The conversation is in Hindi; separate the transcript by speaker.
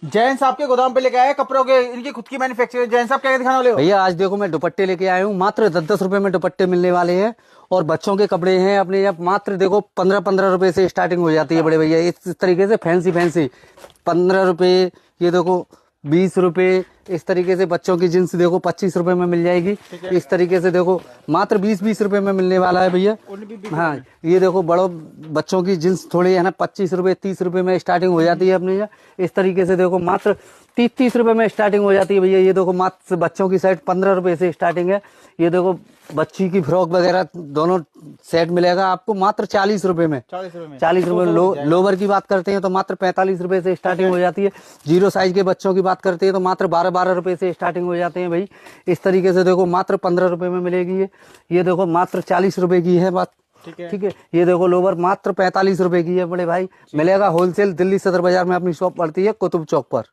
Speaker 1: जैन साहब के गोदाम पे लेके आए कपड़ों के, इनकी खुद की मैन्युफैक्चर। जैन साहब क्या दिखाने वाले हो?
Speaker 2: भैया आज देखो मैं दुपट्टे लेके आया हूँ, मात्र 10-10 रुपए में दुपट्टे मिलने वाले हैं। और बच्चों के कपड़े हैं अपने यहाँ, मात्र देखो 15-15 रुपए से स्टार्टिंग हो जाती है बड़े भैया। इस तरीके से फैंसी 15 रुपए, ये देखो 20 रुपए। इस तरीके से बच्चों की जींस देखो 25 रुपए में मिल जाएगी। इस तरीके से देखो मात्र 20-20 रुपए में मिलने वाला है भैया। हाँ, ये देखो बड़ों बच्चों की जींस थोड़ी है ना 25 रुपए 30 रुपए में स्टार्टिंग हो जाती है अपने यहाँ। इस तरीके से देखो मात्र 30-30 रुपए में स्टार्टिंग हो जाती है भैया। ये देखो मात्र बच्चों की सेट 15 रुपए से स्टार्टिंग है। ये देखो बच्ची की फ्रॉक वगैरह दोनों सेट मिलेगा आपको मात्र 40 रुपए में। 40 रुपए। लोवर की बात करते हैं तो मात्र 45 रुपए से स्टार्टिंग हो जाती है। 0 साइज के बच्चों की बात करते हैं तो मात्र 12-12 रुपए से स्टार्टिंग हो जाते हैं भाई। इस तरीके से देखो मात्र 15 रुपए में मिलेगी ये देखो मात्र 40 रुपए की है बात। ठीक है। ये देखो लोवर मात्र 45 रुपए की है बड़े भाई। मिलेगा होलसेल, दिल्ली सदर बाजार में अपनी शॉप पड़ती है कुतुब चौक पर।